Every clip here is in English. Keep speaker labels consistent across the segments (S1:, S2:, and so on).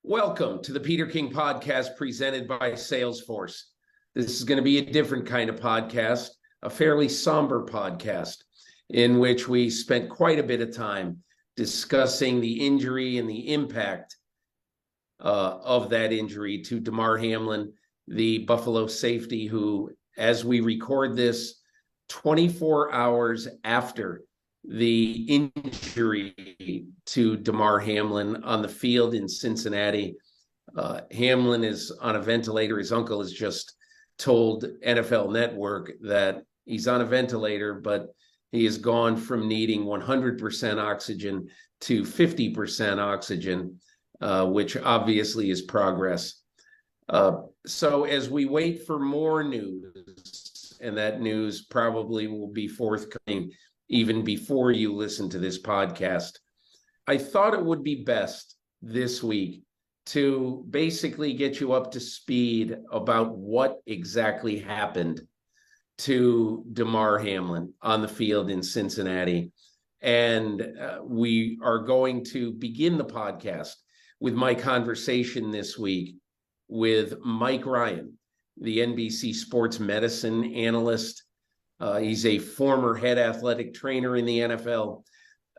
S1: Welcome to the Peter King podcast presented by Salesforce. This is going to be a different kind of podcast, a fairly somber podcast in which we spent quite a bit of time discussing the injury and the impact of that injury to Damar Hamlin, the Buffalo safety who, as we record this, 24 hours after the injury to Damar Hamlin on the field in Cincinnati. Hamlin is on a ventilator. His uncle has just told NFL Network that he's on a ventilator, but he has gone from needing 100% oxygen to 50% oxygen, which obviously is progress. So as we wait for more news, and that news probably will be forthcoming even before you listen to this podcast, I thought it would be best this week to basically get you up to speed about what exactly happened to Damar Hamlin on the field in Cincinnati. And we are going to begin the podcast with my conversation this week with Mike Ryan, the NBC Sports medicine analyst. He's a former head athletic trainer in the NFL.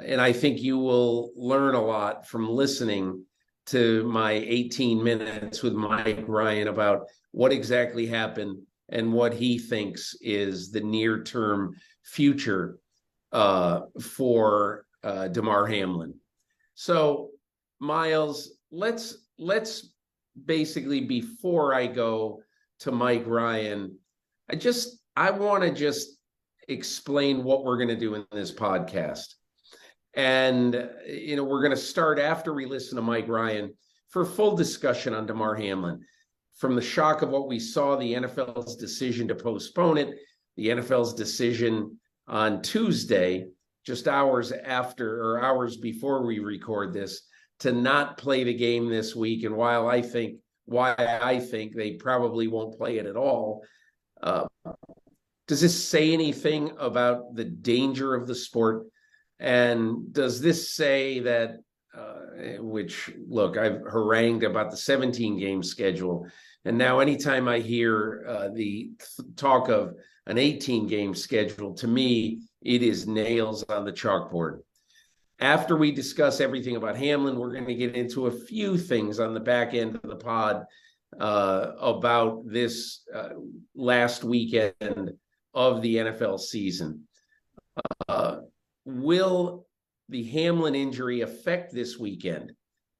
S1: And I think you will learn a lot from listening to my 18 minutes with Mike Ryan about what exactly happened and what he thinks is the near-term future for Damar Hamlin. So, Myles, let's basically, before I go to Mike Ryan, I want to just explain what we're going to do in this podcast. And, we're going to start after we listen to Mike Ryan for full discussion on Damar Hamlin. From the shock of what we saw, the NFL's decision to postpone it, the NFL's decision on Tuesday, just hours before we record this, to not play the game this week. And why I think they probably won't play it at all. Does this say anything about the danger of the sport? And does this say that, I've harangued about the 17-game schedule. And now anytime I hear the talk of an 18-game schedule, to me, it is nails on the chalkboard. After we discuss everything about Hamlin, we're going to get into a few things on the back end of the pod about this last weekend of the NFL season. Will the Hamlin injury affect this weekend?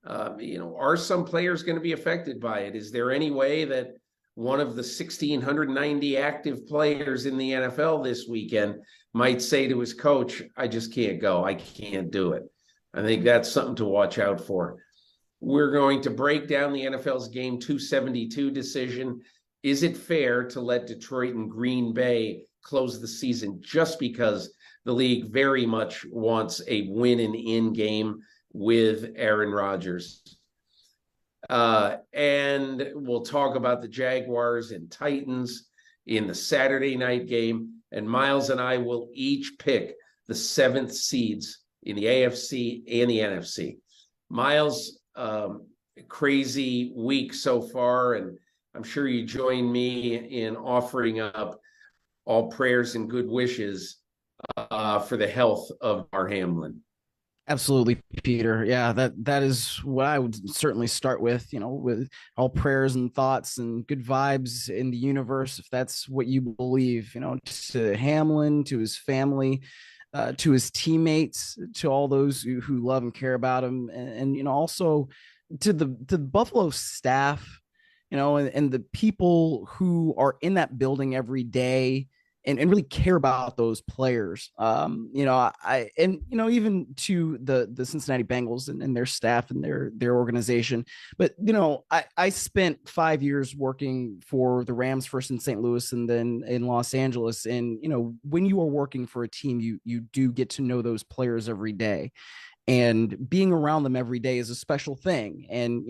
S1: Are some players going to be affected by it? Is there any way that one of the 1,690 active players in the NFL this weekend might say to his coach, I just can't go. I can't do it. I think that's something to watch out for. We're going to break down the NFL's Game 272 decision. Is it fair to let Detroit and Green Bay close the season just because the league very much wants a win and in game with Aaron Rodgers? And we'll talk about the Jaguars and Titans in the Saturday night game. And Myles and I will each pick the 7th seeds in the AFC and the NFC. Myles, crazy week so far, and I'm sure you join me in offering up all prayers and good wishes for the health of Damar Hamlin.
S2: Absolutely, Peter. Yeah, that is what I would certainly start with, with all prayers and thoughts and good vibes in the universe, if that's what you believe, to Hamlin, to his family, to his teammates, to all those who love and care about him, and also to the Buffalo staff, and the people who are in that building every day and really care about those players. Even to the Cincinnati Bengals and their staff and their organization. But, I spent 5 years working for the Rams, first in St. Louis and then in Los Angeles. And, when you are working for a team, you do get to know those players every day. and being around them every day is a special thing. And,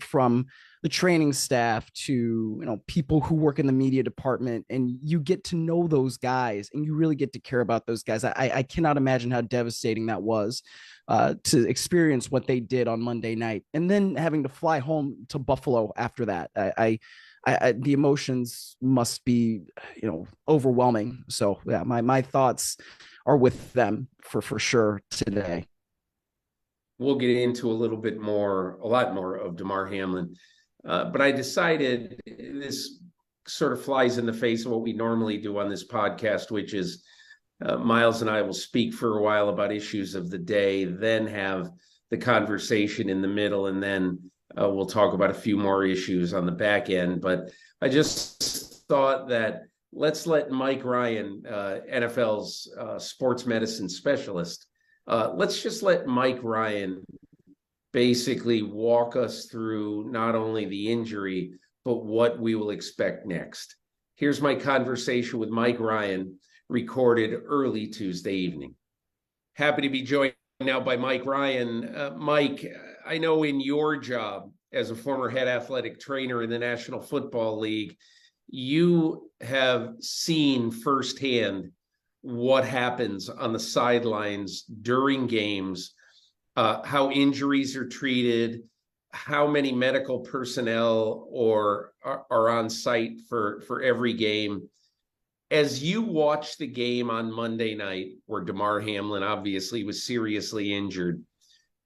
S2: from the training staff to, people who work in the media department, and you get to know those guys and you really get to care about those guys. I cannot imagine how devastating that was to experience what they did on Monday night and then having to fly home to Buffalo after that. The emotions must be, overwhelming. So yeah, my thoughts are with them for sure today.
S1: We'll get into a lot more of Damar Hamlin. But I decided this sort of flies in the face of what we normally do on this podcast, which is Myles and I will speak for a while about issues of the day, then have the conversation in the middle, and then we'll talk about a few more issues on the back end. But I just thought that let's let Mike Ryan, NFL's sports medicine specialist, let's just let Mike Ryan basically walk us through not only the injury, but what we will expect next. Here's my conversation with Mike Ryan, recorded early Tuesday evening. Happy to be joined now by Mike Ryan. Mike, I know in your job as a former head athletic trainer in the National Football League, you have seen firsthand what happens on the sidelines during games, how injuries are treated, how many medical personnel are on site for every game. As you watch the game on Monday night, where Damar Hamlin obviously was seriously injured,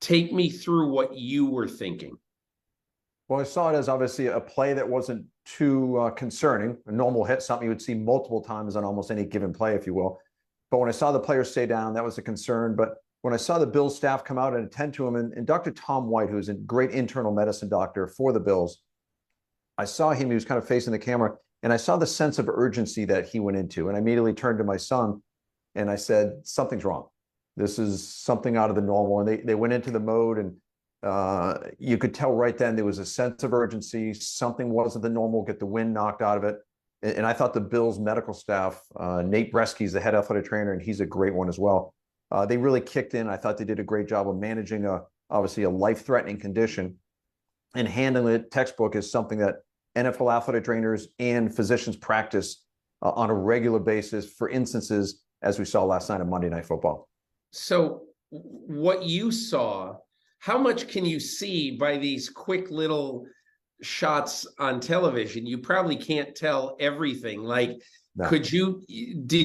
S1: take me through what you were thinking.
S3: Well, I saw it as obviously a play that wasn't too concerning, a normal hit, something you would see multiple times on almost any given play, if you will. But when I saw the players stay down, that was a concern. But when I saw the Bills staff come out and attend to him, and Dr. Tom White, who's a great internal medicine doctor for the Bills, I saw him, he was kind of facing the camera, and I saw the sense of urgency that he went into. And I immediately turned to my son and I said, something's wrong. This is something out of the normal. And they went into the mode, and you could tell right then there was a sense of urgency. Something wasn't the normal, get the wind knocked out of it. And I thought the Bills medical staff, Nate Bresky's the head athletic trainer, and he's a great one as well. They really kicked in. I thought they did a great job of managing obviously a life-threatening condition and handling it textbook as something that NFL athletic trainers and physicians practice on a regular basis for instances, as we saw last night on Monday Night Football.
S1: So what you saw, how much can you see by these quick little shots on television? You probably can't tell everything. Like,
S3: No.
S1: did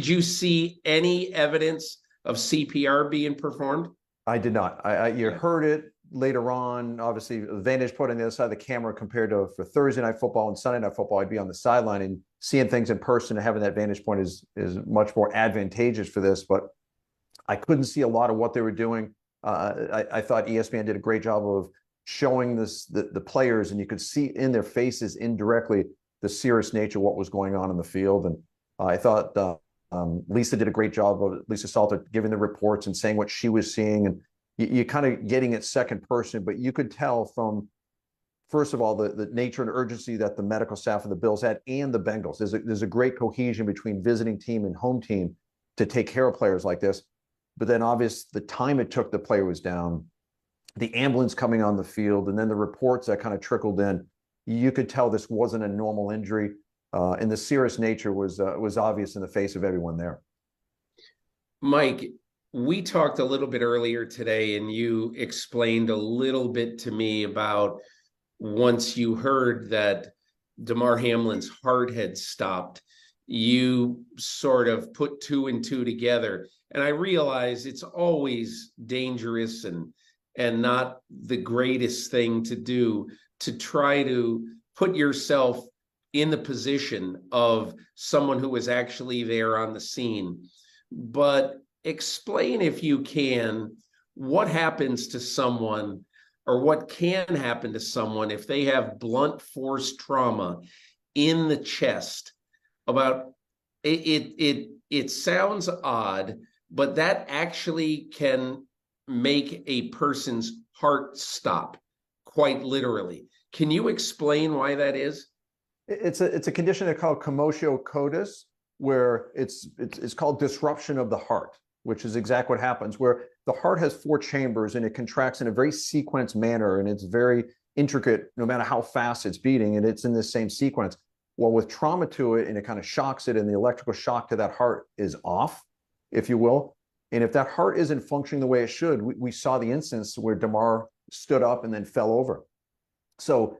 S1: you see any evidence of CPR being performed?
S3: I did not. You heard it later on. Obviously, the vantage point on the other side of the camera compared to for Thursday Night Football and Sunday Night Football, I'd be on the sideline, and seeing things in person and having that vantage point is much more advantageous for this. But I couldn't see a lot of what they were doing. I thought ESPN did a great job of showing the players, and you could see in their faces indirectly the serious nature of what was going on in the field. And I thought Lisa did a great job of Lisa Salter giving the reports and saying what she was seeing, and you kind of getting it second person, but you could tell from, first of all, the nature and urgency that the medical staff of the Bills had and the Bengals. There's a great cohesion between visiting team and home team to take care of players like this. But then obvious the time it took, the player was down, the ambulance coming on the field, and then the reports that kind of trickled in. You could tell this wasn't a normal injury, and the serious nature was obvious in the face of everyone there.
S1: Mike, we talked a little bit earlier today, and you explained a little bit to me about once you heard that Damar Hamlin's heart had stopped, you sort of put two and two together. And I realize it's always dangerous and not the greatest thing to do to try to put yourself in the position of someone who was actually there on the scene. But explain, if you can, what happens to someone, or what can happen to someone if they have blunt force trauma in the chest. About it sounds odd, but that actually can make a person's heart stop, quite literally. Can you explain why that is?
S3: It's a condition they call commotio cordis, where it's called disruption of the heart, which is exactly what happens, where the heart has 4 chambers and it contracts in a very sequenced manner, and it's very intricate no matter how fast it's beating, and it's in the same sequence. Well, with trauma to it, and it kind of shocks it, and the electrical shock to that heart is off, if you will. And if that heart isn't functioning the way it should, we saw the instance where Damar stood up and then fell over. So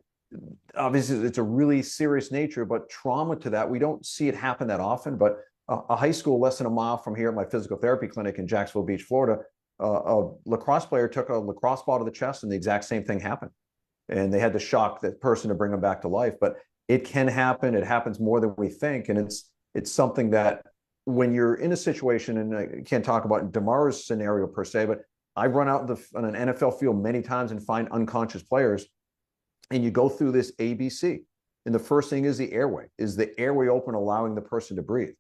S3: obviously it's a really serious nature, but trauma to that, we don't see it happen that often. But a high school less than a mile from here at my physical therapy clinic in Jacksonville Beach, Florida, a lacrosse player took a lacrosse ball to the chest and the exact same thing happened. And they had to shock that person to bring them back to life. But it can happen. It happens more than we think. And it's something that when you're in a situation, and I can't talk about Damar's scenario per se, but I've run out on an NFL field many times and find unconscious players, and you go through this ABC. And the first thing is the airway. Is the airway open, allowing the person to breathe?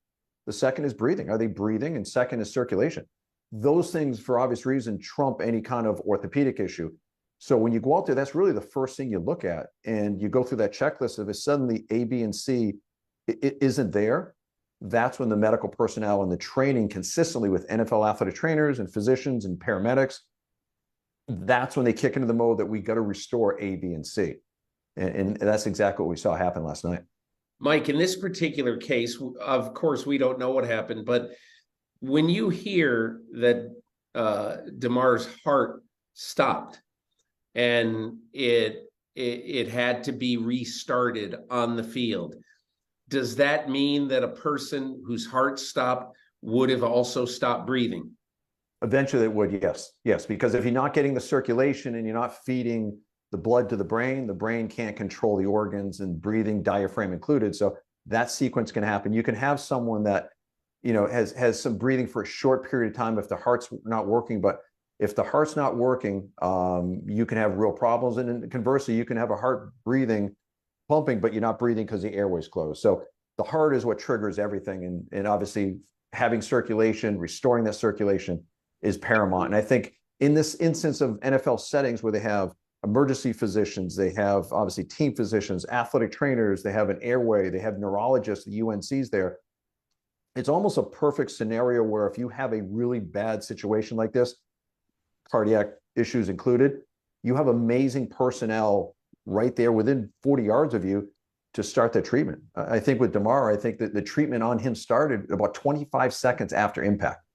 S3: The second is breathing. Are they breathing? And second is circulation. Those things, for obvious reason, trump any kind of orthopedic issue. So when you go out there, that's really the first thing you look at. And you go through that checklist. If it's suddenly A, B, and C it isn't there, that's when the medical personnel and the training consistently with NFL athletic trainers and physicians and paramedics, that's when they kick into the mode that we got to restore A, B, and C. And that's exactly what we saw happen last night.
S1: Mike, in this particular case, of course, we don't know what happened, but when you hear that Damar's heart stopped and it had to be restarted on the field, does that mean that a person whose heart stopped would have also stopped breathing?
S3: Eventually it would, yes. Yes, because if you're not getting the circulation and you're not feeding the blood to the brain can't control the organs and breathing, diaphragm included. So that sequence can happen. You can have someone that, you know, has some breathing for a short period of time if the heart's not working. But if the heart's not working, you can have real problems. And conversely, you can have a heart breathing, pumping, but you're not breathing because the airway's closed. So the heart is what triggers everything. And obviously having circulation, restoring that circulation is paramount. And I think in this instance of NFL settings where they have emergency physicians, they have obviously team physicians, athletic trainers, they have an airway, they have neurologists, the UNCs there. It's almost a perfect scenario where if you have a really bad situation like this, cardiac issues included, you have amazing personnel right there within 40 yards of you to start the treatment. I think with Damar, I think that the treatment on him started about 25 seconds after impact.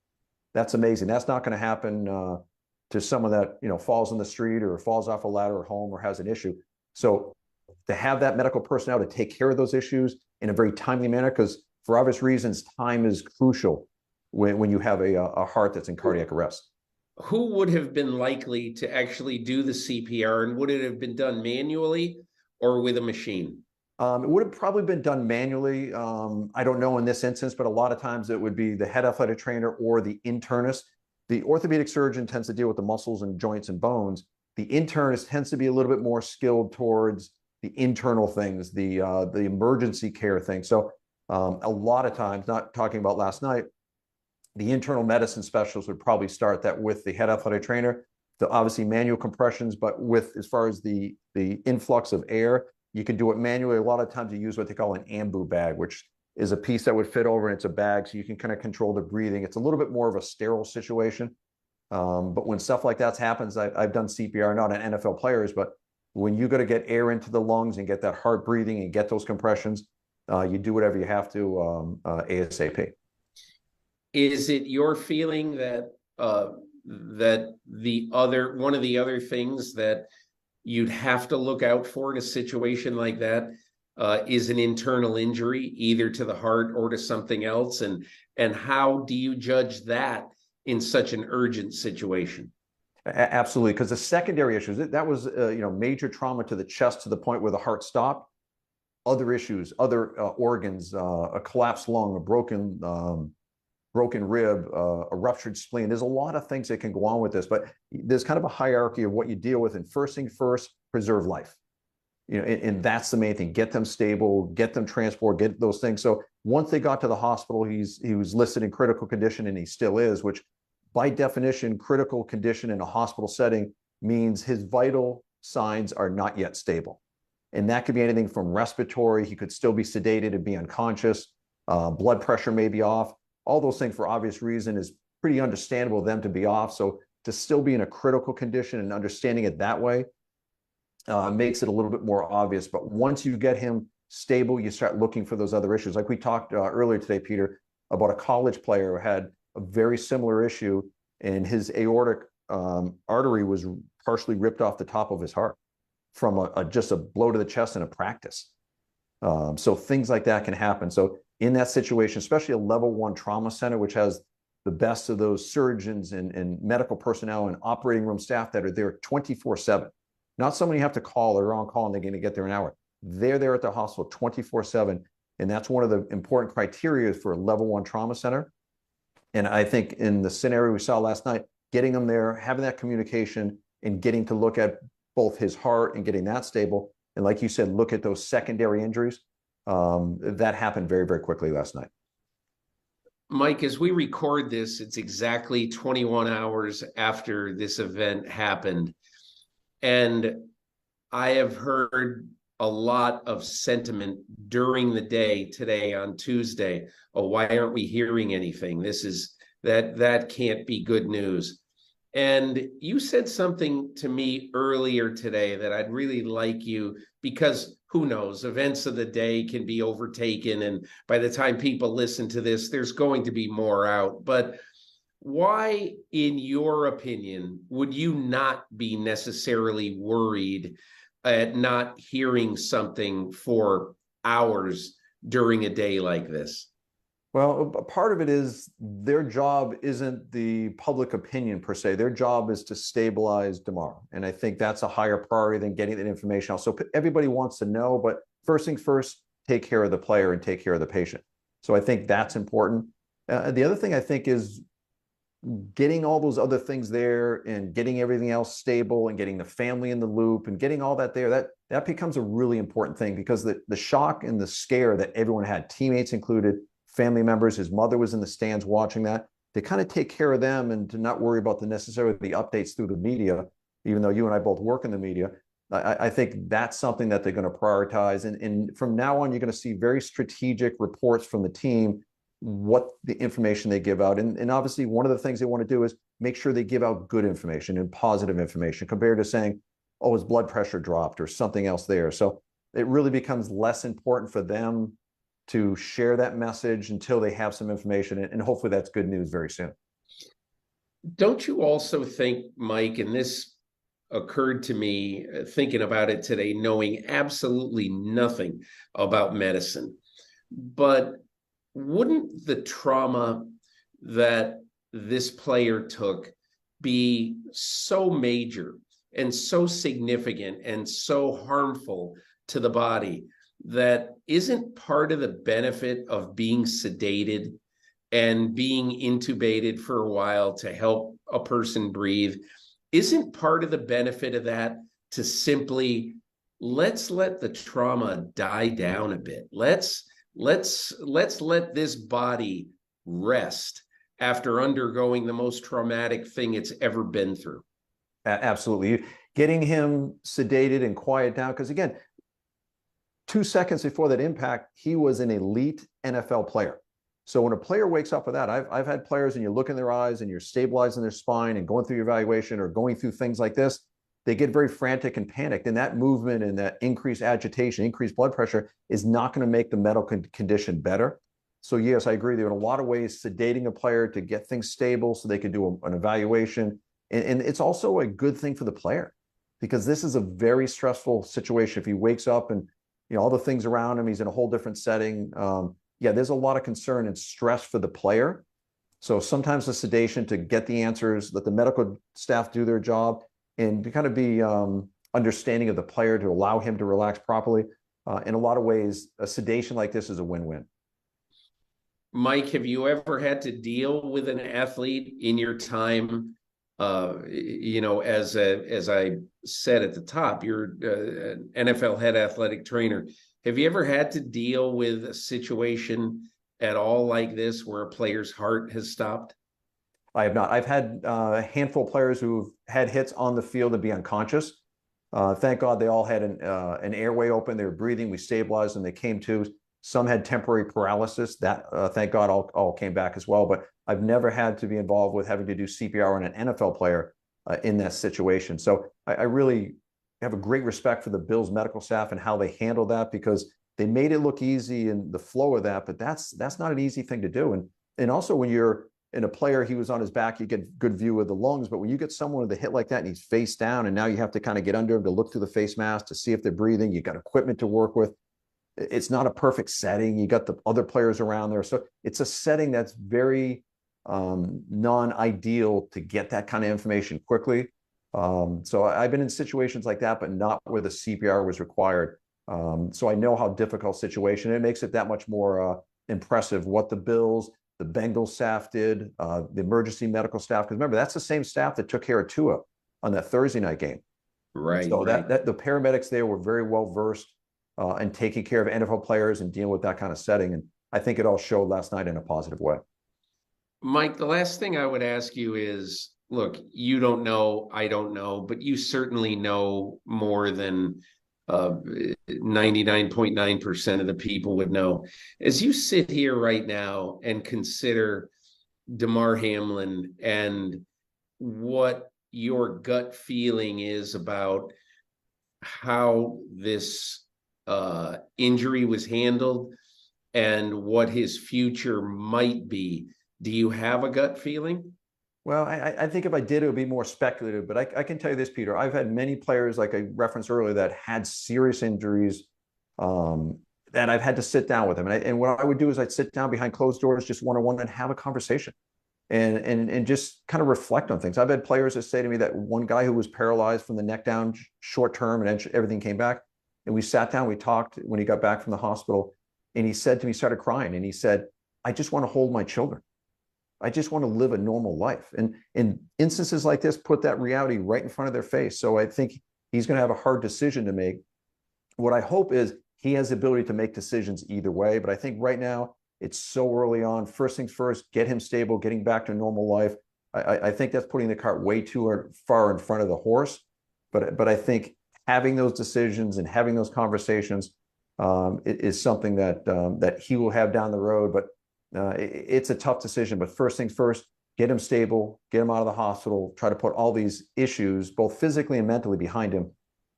S3: That's amazing. That's not going to happen to someone that, you know, falls in the street or falls off a ladder at home or has an issue. So to have that medical personnel to take care of those issues in a very timely manner, because for obvious reasons, time is crucial when you have a heart that's in cardiac arrest.
S1: Who would have been likely to actually do the CPR, and would it have been done manually or with a machine?
S3: It would have probably been done manually. I don't know in this instance, but a lot of times it would be the head athletic trainer or the internist. The orthopedic surgeon tends to deal with the muscles and joints and bones. The internist tends to be a little bit more skilled towards the internal things, the emergency care thing. So a lot of times, not talking about last night, the internal medicine specialist would probably start that with the head athletic trainer, the obviously manual compressions, but with as far as the influx of air, you can do it manually. A lot of times you use what they call an ambu bag, which is a piece that would fit over and it's a bag, so you can kind of control the breathing. It's a little bit more of a sterile situation. But when stuff like that happens, I've done CPR, not on NFL players, but when you got to get air into the lungs and get that heart breathing and get those compressions, you do whatever you have to ASAP.
S1: Is it your feeling that that one of the other things that you'd have to look out for in a situation like that is an internal injury, either to the heart or to something else? And how do you judge that in such an urgent situation?
S3: Absolutely, because the secondary issues, that was major trauma to the chest to the point where the heart stopped. Other issues, other organs, a collapsed lung, a broken rib, a ruptured spleen. There's a lot of things that can go on with this, but there's kind of a hierarchy of what you deal with. And first thing first, preserve life. You know, and that's the main thing. Get them stable, get them transport, get those things. So once they got to the hospital, he was listed in critical condition, and he still is, which by definition, critical condition in a hospital setting means his vital signs are not yet stable. And that could be anything from respiratory, he could still be sedated and be unconscious, blood pressure may be off. All those things, for obvious reason, is pretty understandable them to be off. So to still be in a critical condition, and understanding it that way makes it a little bit more obvious. But once you get him stable, you start looking for those other issues. Like we talked earlier today, Peter, about a college player who had a very similar issue, and his aortic artery was partially ripped off the top of his heart from just a blow to the chest in a practice. So things like that can happen. So in that situation, especially a level 1 trauma center, which has the best of those surgeons and medical personnel and operating room staff that are there 24/7, not somebody you have to call or on call and they're going to get there in an hour. They're there at the hospital 24/7. And that's one of the important criteria for a level 1 trauma center. And I think in the scenario we saw last night, getting them there, having that communication, and getting to look at both his heart and getting that stable. And like you said, look at those secondary injuries. That happened very, very quickly last night.
S1: Mike, as we record this, it's exactly 21 hours after this event happened. And I have heard a lot of sentiment during the day today on Tuesday. Oh, why aren't we hearing anything? That can't be good news. And you said something to me earlier today that I'd really like you, because who knows, events of the day can be overtaken. And by the time people listen to this, there's going to be more out. But why, in your opinion, would you not be necessarily worried at not hearing something for hours during a day like this?
S3: Well, part of it is their job isn't the public opinion per se. Their job is to stabilize Damar. And I think that's a higher priority than getting that information out. So everybody wants to know, but first things first, take care of the player and take care of the patient. So I think that's important. The other thing I think is getting all those other things there and getting everything else stable and getting the family in the loop and getting all that there, that becomes a really important thing, because the shock and the scare that everyone had, teammates included, family members, his mother was in the stands watching that, to kind of take care of them and to not worry about the updates through the media, even though you and I both work in the media. I think that's something that they're going to prioritize. And from now on, you're going to see very strategic reports from the team, what the information they give out. And obviously, one of the things they want to do is make sure they give out good information and positive information, compared to saying, oh, his blood pressure dropped or something else there. So it really becomes less important for them to share that message until they have some information. And hopefully that's good news very soon.
S1: Don't you also think, Mike, and this occurred to me thinking about it today, knowing absolutely nothing about medicine, but wouldn't the trauma that this player took be so major and so significant and so harmful to the body that isn't part of the benefit of being sedated and being intubated for a while to help a person breathe? Isn't part of the benefit of that to simply let's let the trauma die down a bit? Let's let this body rest after undergoing the most traumatic thing it's ever been through.
S3: Absolutely. Getting him sedated and quiet down, because again, 2 seconds before that impact, he was an elite NFL player. So when a player wakes up with that, I've had players, and you look in their eyes and you're stabilizing their spine and going through your evaluation or going through things like this, they get very frantic and panicked. And that movement and that increased agitation, increased blood pressure is not going to make the medical condition better. So yes, I agree. There are in a lot of ways sedating a player to get things stable so they can do an evaluation. And it's also a good thing for the player, because this is a very stressful situation. If he wakes up and all the things around him, he's in a whole different setting. There's a lot of concern and stress for the player. So sometimes the sedation to get the answers, let the medical staff do their job, and to kind of be understanding of the player to allow him to relax properly. In a lot of ways, a sedation like this is a win-win.
S1: Mike, have you ever had to deal with an athlete in your time? As I said at the top, you're an NFL head athletic trainer. Have you ever had to deal with a situation at all like this where a player's heart has stopped?
S3: I have not. I've had a handful of players who've had hits on the field and be unconscious. Thank God they all had an airway open. They were breathing. We stabilized them. They came to. Some had temporary paralysis. That thank God all came back as well. But I've never had to be involved with having to do CPR on an NFL player in that situation. So I really have a great respect for the Bills medical staff and how they handled that, because they made it look easy in the flow of that, but that's not an easy thing to do. And also when you're in a player, he was on his back, you get good view of the lungs, but when you get someone with a hit like that and he's face down and now you have to kind of get under him to look through the face mask to see if they're breathing, you got equipment to work with. It's not a perfect setting. You got the other players around there. So it's a setting that's very non-ideal to get that kind of information quickly. So I've been in situations like that, but not where the CPR was required. So I know how difficult situation. It makes it that much more impressive what the Bills, the Bengals staff did, the emergency medical staff. Because remember, that's the same staff that took care of Tua on that Thursday night game.
S1: Right.
S3: So
S1: right.
S3: that the paramedics there were very well versed in taking care of NFL players and dealing with that kind of setting. And I think it all showed last night in a positive way. Mike,
S1: the last thing I would ask you is, look, you don't know, I don't know, but you certainly know more than 99.9% of the people would know. As you sit here right now and consider Damar Hamlin and what your gut feeling is about how this injury was handled and what his future might be, do you have a gut feeling?
S3: Well, I think if I did, it would be more speculative. But I can tell you this, Peter. I've had many players, like I referenced earlier, that had serious injuries that I've had to sit down with them. And what I would do is I'd sit down behind closed doors, just one-on-one, and have a conversation and just kind of reflect on things. I've had players that say to me that one guy who was paralyzed from the neck down short term and everything came back. And we sat down, we talked when he got back from the hospital. And he said to me, started crying. And he said, I just want to hold my children. I just want to live a normal life. And in instances like this, put that reality right in front of their face. So I think he's going to have a hard decision to make. What I hope is he has the ability to make decisions either way. But I think right now it's so early on. First things first, get him stable, getting back to normal life. I think that's putting the cart way too far in front of the horse. But I think having those decisions and having those conversations is something that he will have down the road. But it's a tough decision, but first things first, get him stable, get him out of the hospital, try to put all these issues, both physically and mentally, behind him.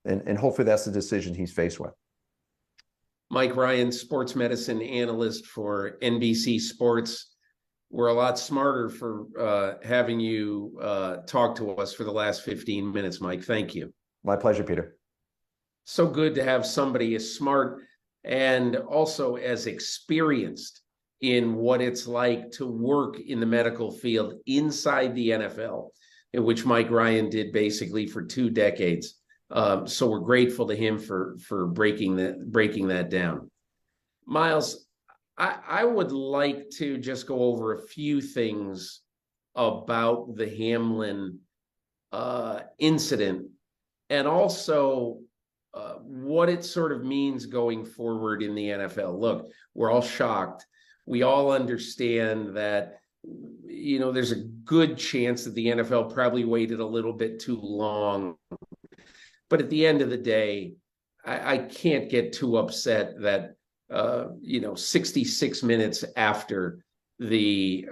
S3: And hopefully that's the decision he's faced with.
S1: Mike Ryan, sports medicine analyst for NBC Sports. We're a lot smarter for having you talk to us for the last 15 minutes, Mike. Thank you.
S3: My pleasure, Peter.
S1: So good to have somebody as smart and also as experienced in what it's like to work in the medical field inside the NFL, in which Mike Ryan did basically for 2 decades. So we're grateful to him for breaking that down. Myles, I would like to just go over a few things about the Hamlin incident and also what it sort of means going forward in the NFL. Look, we're all shocked. We all understand that, there's a good chance that the NFL probably waited a little bit too long. But at the end of the day, I can't get too upset that, 66 minutes after the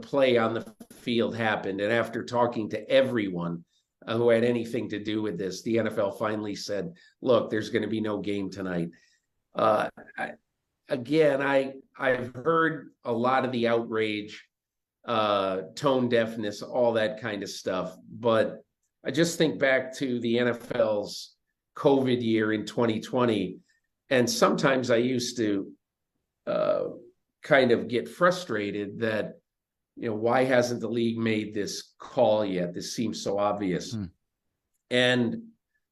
S1: play on the field happened, and after talking to everyone who had anything to do with this, the NFL finally said, look, there's going to be no game tonight. I've heard a lot of the outrage, tone deafness, all that kind of stuff. But I just think back to the NFL's COVID year in 2020. And sometimes I used to kind of get frustrated that, why hasn't the league made this call yet? This seems so obvious. And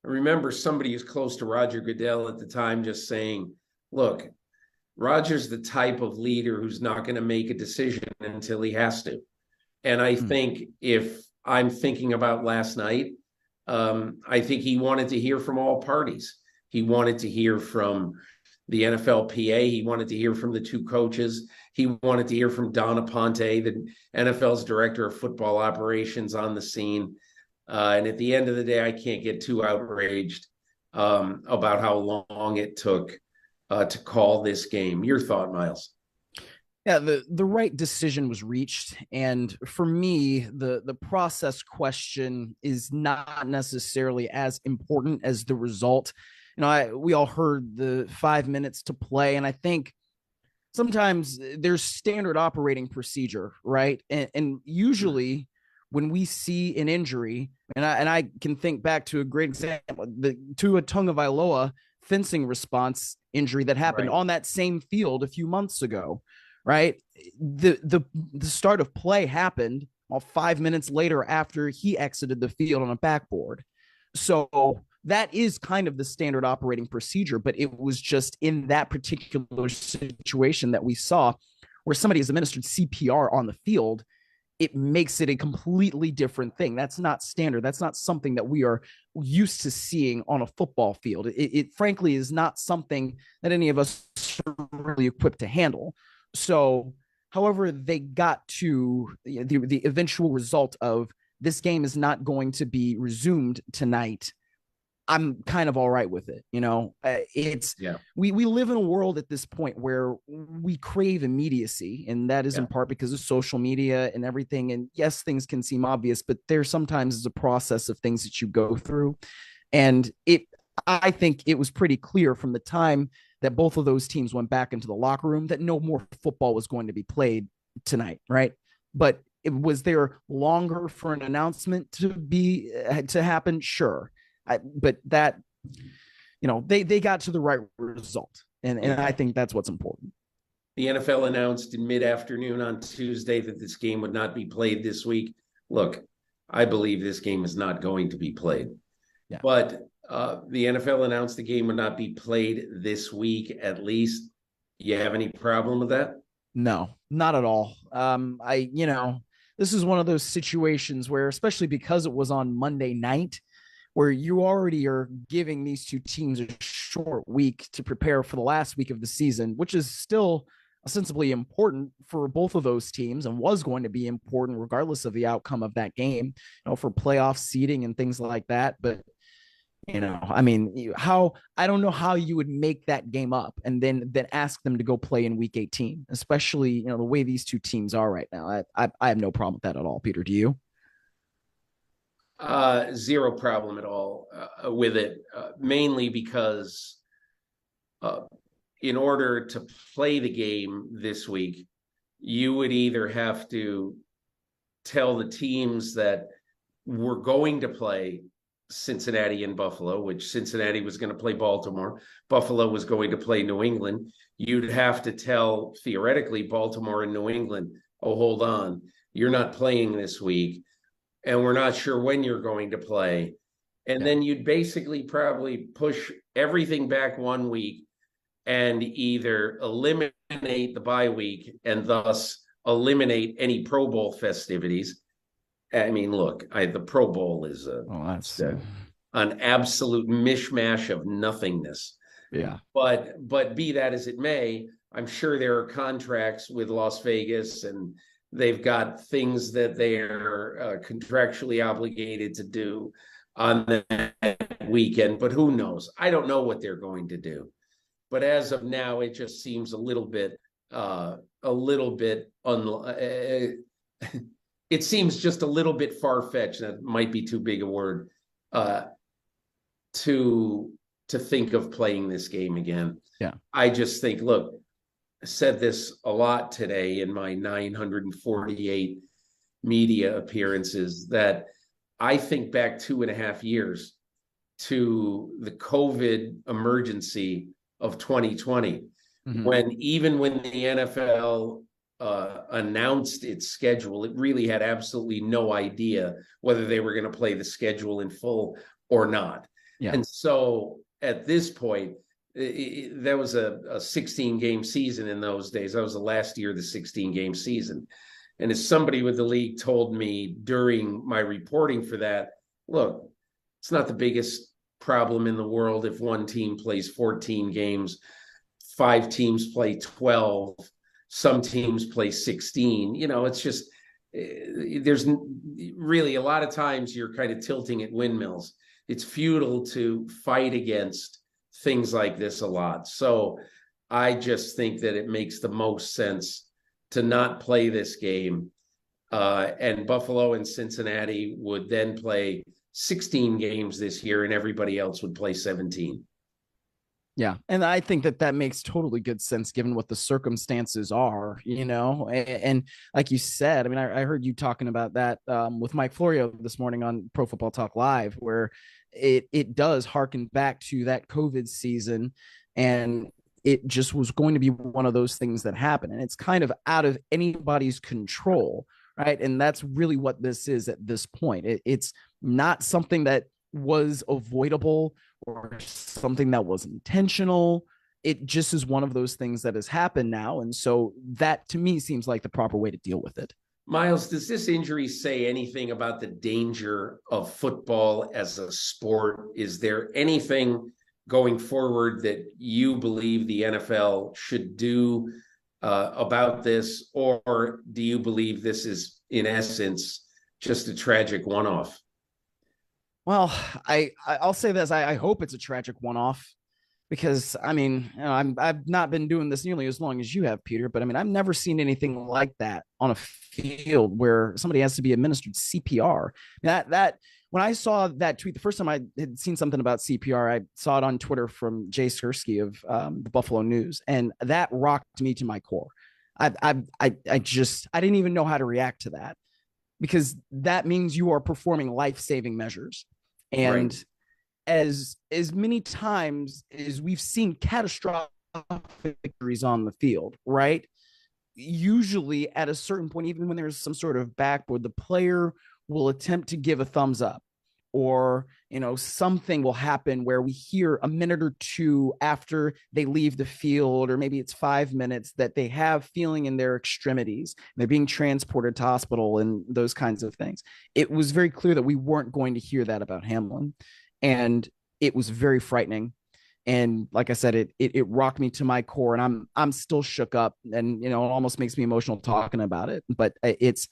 S1: I remember somebody who's close to Roger Goodell at the time just saying, look, Roger's the type of leader who's not going to make a decision until he has to. And I think if I'm thinking about last night, I think he wanted to hear from all parties. He wanted to hear from the NFLPA. He wanted to hear from the 2 coaches. He wanted to hear from Donna Ponte, the NFL's director of football operations, on the scene. And at the end of the day, I can't get too outraged about how long it took to call this game. Your thought, Myles?
S2: Yeah, the right decision was reached, and for me, the process question is not necessarily as important as the result. We all heard the 5 minutes to play, and I think sometimes there's standard operating procedure, right? And usually when we see an injury, and I can think back to a great example, the Tua Tagovailoa fencing response injury that happened
S1: Right.
S2: on that same field a few months ago, right? The start of play happened 5 minutes later after he exited the field on a backboard. So that is kind of the standard operating procedure, but it was just in that particular situation that we saw where somebody has administered CPR on the field. It makes it a completely different thing. That's not standard. That's not something that we are used to seeing on a football field. It frankly is not something that any of us are really equipped to handle. So, however, they got to the eventual result of this game is not going to be resumed tonight. I'm kind of all right with it. It's
S1: Yeah.
S2: we live in a world at this point where we crave immediacy, and that is in part because of social media and everything. And yes, things can seem obvious, but there sometimes is a process of things that you go through. And I think it was pretty clear from the time that both of those teams went back into the locker room that no more football was going to be played tonight, right? But was there longer for an announcement to happen? Sure. But that, they got to the right result. And I think that's what's important.
S1: The NFL announced in mid-afternoon on Tuesday that this game would not be played this week. Look, I believe this game is not going to be played. Yeah. But the NFL announced the game would not be played this week, at least. You have any problem with that?
S2: No, not at all. This is one of those situations where, especially because it was on Monday night, where you already are giving these two teams a short week to prepare for the last week of the season, which is still ostensibly important for both of those teams and was going to be important regardless of the outcome of that game, for playoff seeding and things like that. But, I don't know how you would make that game up and then ask them to go play in week 18, especially, the way these two teams are right now. I have no problem with that at all. Peter, do you?
S1: Zero problem at all with it, mainly because in order to play the game this week, you would either have to tell the teams that we're going to play Cincinnati and Buffalo, which Cincinnati was going to play Baltimore. Buffalo was going to play New England. You'd have to tell, theoretically, Baltimore and New England, oh, hold on, you're not playing this week, and we're not sure when you're going to play. And then you'd basically probably push everything back 1 week and either eliminate the bye week and thus eliminate any Pro Bowl festivities. I mean, look, the Pro Bowl is an absolute mishmash of nothingness.
S2: Yeah.
S1: But be that as it may, I'm sure there are contracts with Las Vegas, and they've got things that they are contractually obligated to do on that weekend. But who knows? I don't know what they're going to do. But as of now, it just seems a little bit it seems just a little bit far-fetched. That might be too big a word to think of playing this game again.
S2: Yeah.
S1: I just think, look, I said this a lot today in my 948 media appearances, that I think back 2.5 years to the COVID emergency of 2020, when the NFL announced its schedule, it really had absolutely no idea whether they were going to play the schedule in full or not. Yeah. And so at this point, that was a 16-game season in those days. That was the last year of the 16-game season. And as somebody with the league told me during my reporting for that, look, it's not the biggest problem in the world if one team plays 14 games, 5 teams play 12, some teams play 16. It's just, there's really a lot of times you're kind of tilting at windmills. It's futile to fight against things like this a lot. So I just think that it makes the most sense to not play this game. And Buffalo and Cincinnati would then play 16 games this year, and everybody else would play 17.
S2: Yeah. And I think that makes totally good sense given what the circumstances are, and like you said, I mean, I heard you talking about that with Mike Florio this morning on Pro Football Talk Live, where it does harken back to that COVID season, and it just was going to be one of those things that happened. And it's kind of out of anybody's control, right? And that's really what this is at this point. It's not something that was avoidable or something that was intentional. It just is one of those things that has happened now. And so that to me seems like the proper way to deal with it.
S1: Myles, does this injury say anything about the danger of football as a sport? Is there anything going forward that you believe the NFL should do about this? Or do you believe this is, in essence, just a tragic one-off?
S2: Well, I'll say this. I hope it's a tragic one-off because, I mean, I've not been doing this nearly as long as you have, Peter, but I mean, I've never seen anything like that on a field where somebody has to be administered CPR. That when I saw that tweet, the first time I had seen something about CPR, I saw it on Twitter from Jay Skurski of the Buffalo News, and that rocked me to my core. I didn't even know how to react to that, because that means you are performing life-saving measures. And right. as many times as we've seen catastrophic victories on the field, right? Usually at a certain point, even when there's some sort of backboard, the player will attempt to give a thumbs up, or, something will happen where we hear a minute or two after they leave the field, or maybe it's 5 minutes, that they have feeling in their extremities. They're being transported to hospital and those kinds of things. It was very clear that we weren't going to hear that about Hamlin, and it was very frightening. And like I said, it rocked me to my core, and I'm still shook up, and, it almost makes me emotional talking about it. But it's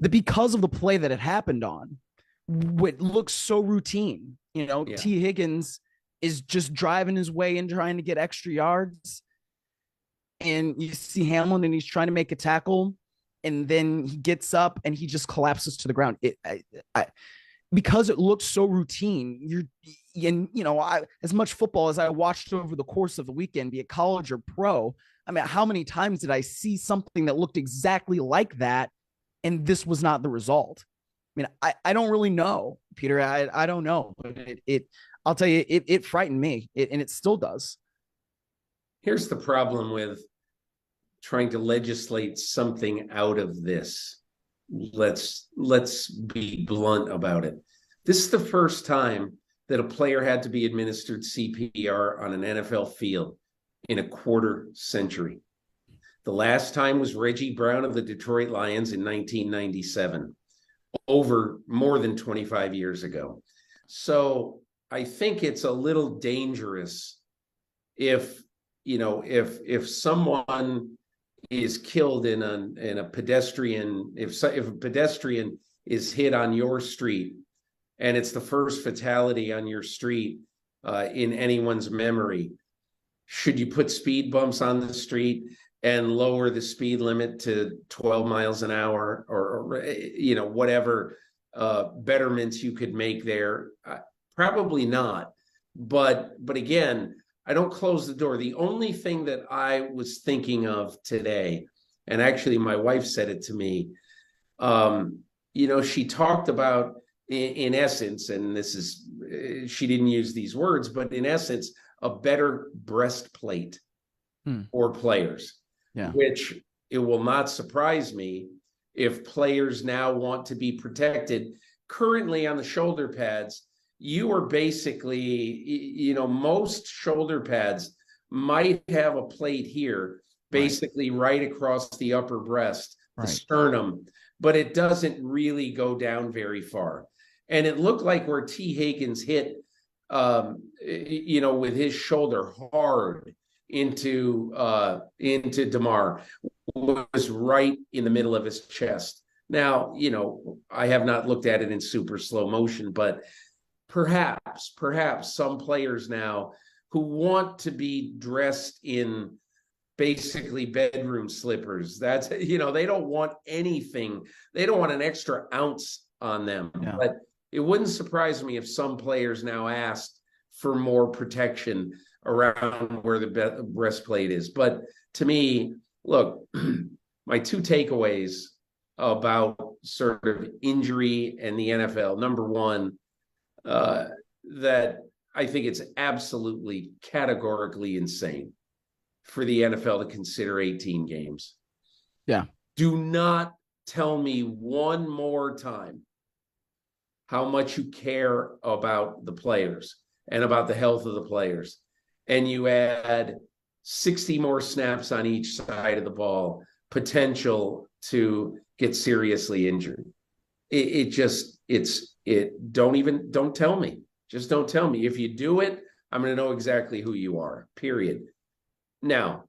S2: because of the play that it happened on. What looks so routine, yeah. T. Higgins is just driving his way in, trying to get extra yards, and you see Hamlin, and he's trying to make a tackle, and then he gets up and he just collapses to the ground. Because it looks so routine, as much football as I watched over the course of the weekend, be it college or pro, I mean, how many times did I see something that looked exactly like that, and this was not the result? I mean, I don't really know, Peter. I don't know, but I'll tell you, it frightened me, and it still does.
S1: Here's the problem with trying to legislate something out of this. Let's be blunt about it. This is the first time that a player had to be administered CPR on an NFL field in a quarter century. The last time was Reggie Brown of the Detroit Lions in 1997. Over more than 25 years ago. So I think it's a little dangerous if someone is killed in a pedestrian, if a pedestrian is hit on your street, and it's the first fatality on your street in anyone's memory, should you put speed bumps on the street and lower the speed limit to 12 miles an hour, or whatever betterments you could make there? Probably not. But again, I don't close the door. The only thing that I was thinking of today, and actually my wife said it to me, she talked about, in essence, and this is, she didn't use these words, but in essence, a better breastplate for players. Yeah. Which it will not surprise me if players now want to be protected. Currently on the shoulder pads, you are basically, most shoulder pads might have a plate here, basically right across the upper breast, the sternum, but it doesn't really go down very far. And it looked like where T. Higgins hit, with his shoulder hard into Damar, was right in the middle of his chest. Now, I have not looked at it in super slow motion, but perhaps some players now who want to be dressed in basically bedroom slippers. That's, they don't want anything. They don't want an extra ounce on them.
S2: Yeah.
S1: But it wouldn't surprise me if some players now asked for more protection around where the breastplate is. But to me, look, my two takeaways about sort of injury and the NFL. Number one, that I think it's absolutely categorically insane for the NFL to consider 18 games.
S2: Yeah.
S1: Do not tell me one more time how much you care about the players and about the health of the players. And you add 60 more snaps on each side of the ball, potential to get seriously injured. Don't tell me. Just don't tell me. If you do it, I'm going to know exactly who you are, period. Now,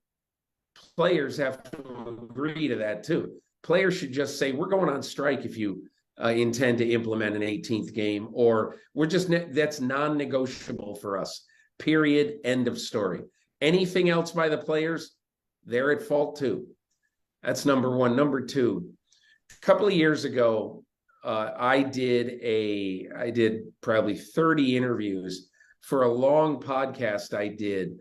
S1: players have to agree to that too. Players should just say, we're going on strike if you intend to implement an 18th game, or that's non-negotiable for us, period, end of story. Anything else by the players, they're at fault too. That's number one. Number two, a couple of years ago, I did probably 30 interviews for a long podcast I did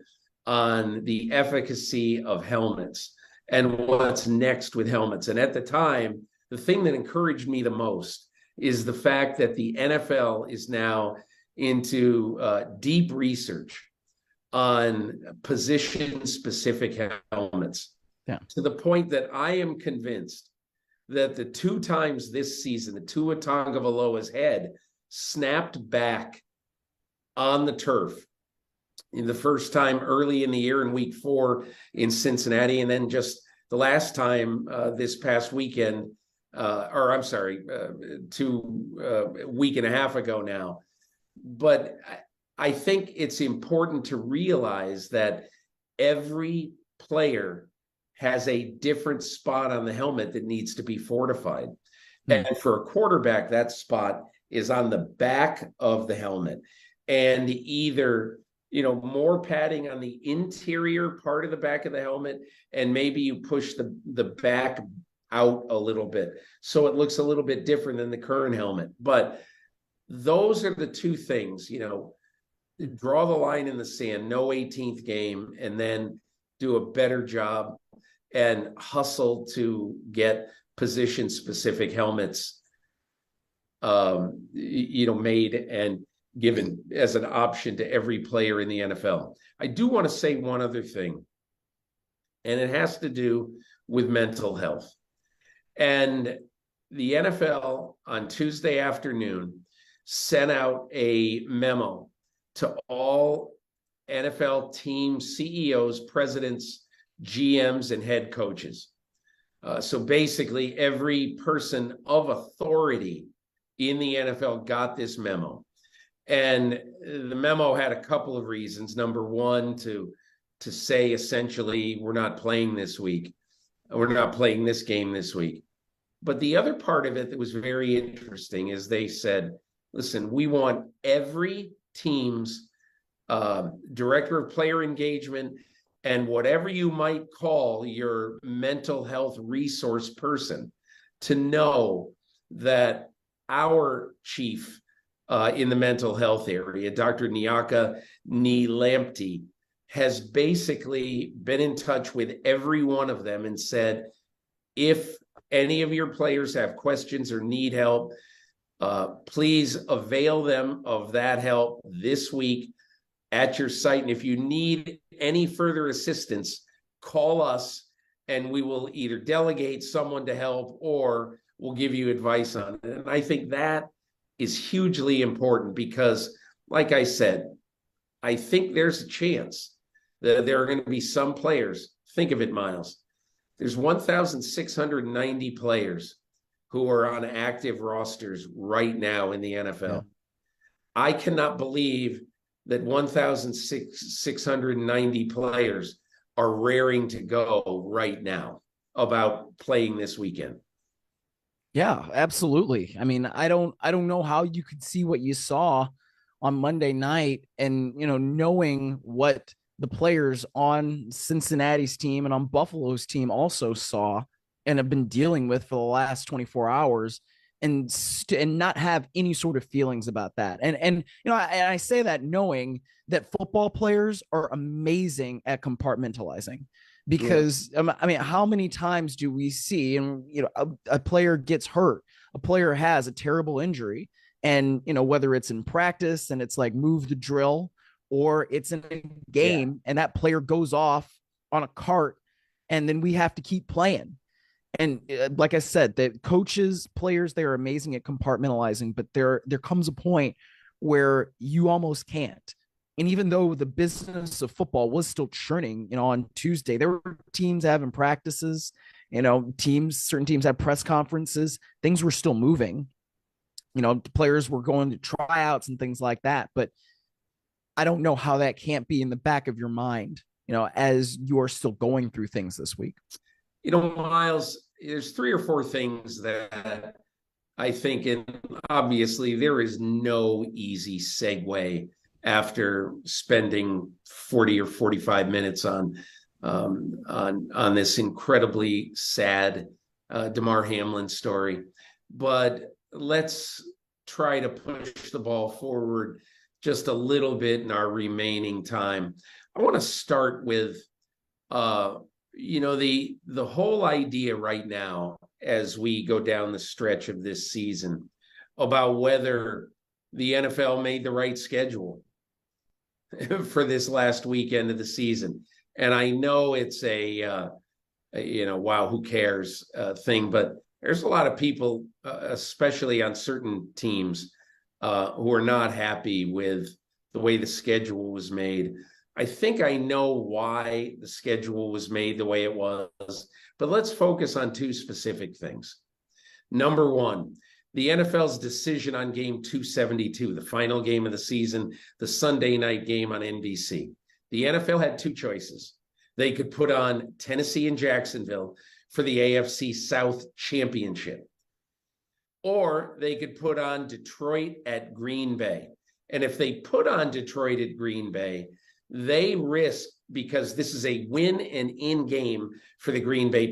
S1: on the efficacy of helmets and what's next with helmets. And at the time, the thing that encouraged me the most is the fact that the NFL is now into deep research on position-specific helmets.
S2: Yeah.
S1: To the point that I am convinced that the two times this season, the Tua Tagovailoa's head snapped back on the turf. In the first time early in the year in week 4 in Cincinnati, and then just the last time this past weekend, week and a half ago now. But I think it's important to realize that every player has a different spot on the helmet that needs to be fortified. And for a quarterback, that spot is on the back of the helmet. And either, more padding on the interior part of the back of the helmet, and maybe you push the back out a little bit so it looks a little bit different than the current helmet. But those are the two things, draw the line in the sand, no 18th game, and then do a better job and hustle to get position-specific helmets, made and given as an option to every player in the NFL. I do want to say one other thing, and it has to do with mental health. And the NFL on Tuesday afternoon sent out a memo to all NFL team CEOs, presidents, GMs, and head coaches. So basically, every person of authority in the NFL got this memo. And the memo had a couple of reasons. Number one, to say essentially, we're not playing this week. We're not playing this game this week. But the other part of it that was very interesting is they said, listen, we want every team's director of player engagement and whatever you might call your mental health resource person to know that our chief in the mental health area, Dr. Nyaka Lamptey, has basically been in touch with every one of them and said, if any of your players have questions or need help, please avail them of that help this week at your site. And if you need any further assistance, call us and we will either delegate someone to help or we'll give you advice on it. And I think that is hugely important because, like I said, I think there's a chance that there are going to be some players. Think of it, Myles. There's 1,690 players who are on active rosters right now in the NFL. Yeah. I cannot believe that 1,690 players are raring to go right now about playing this weekend.
S2: Yeah, absolutely. I mean, I don't know how you could see what you saw on Monday night and, knowing what the players on Cincinnati's team and on Buffalo's team also saw and have been dealing with for the last 24 hours, and not have any sort of feelings about that. And I say that knowing that football players are amazing at compartmentalizing, because I mean, how many times do we see, and a player gets hurt, a player has a terrible injury, and whether it's in practice and it's like move the drill, or it's in a game and that player goes off on a cart, and then we have to keep playing. And like I said, that coaches, players, they're amazing at compartmentalizing, but there comes a point where you almost can't. And even though the business of football was still churning, on Tuesday, there were teams having practices, certain teams had press conferences, things were still moving. Players were going to tryouts and things like that. But I don't know how that can't be in the back of your mind, as you're still going through things this week.
S1: Myles, there's 3 or 4 things that I think, and obviously there is no easy segue after spending 40 or 45 minutes on this incredibly sad Damar Hamlin story. But let's try to push the ball forward just a little bit in our remaining time. I want to start with the whole idea right now, as we go down the stretch of this season, about whether the NFL made the right schedule for this last weekend of the season. And I know it's a wow, who cares thing, but there's a lot of people, especially on certain teams, who are not happy with the way the schedule was made. I think I know why the schedule was made the way it was, but let's focus on 2 specific things. Number 1, the NFL's decision on game 272, the final game of the season, the Sunday night game on NBC. The NFL had 2 choices. They could put on Tennessee and Jacksonville for the AFC South Championship, or they could put on Detroit at Green Bay. And if they put on Detroit at Green Bay, they risk, because this is a win and in game for the Green Bay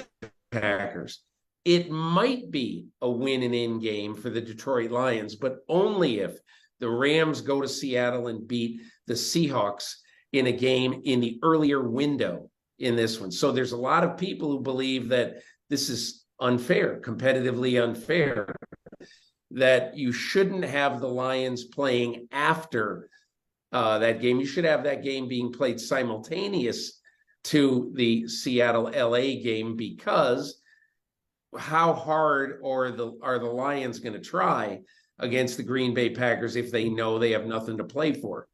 S1: Packers. It might be a win and in game for the Detroit Lions, but only if the Rams go to Seattle and beat the Seahawks in a game in the earlier window in this one. So there's a lot of people who believe that this is unfair, competitively unfair, that you shouldn't have the Lions playing after that game. You should have that game being played simultaneous to the Seattle-LA game, because how hard are the Lions going to try against the Green Bay Packers if they know they have nothing to play for?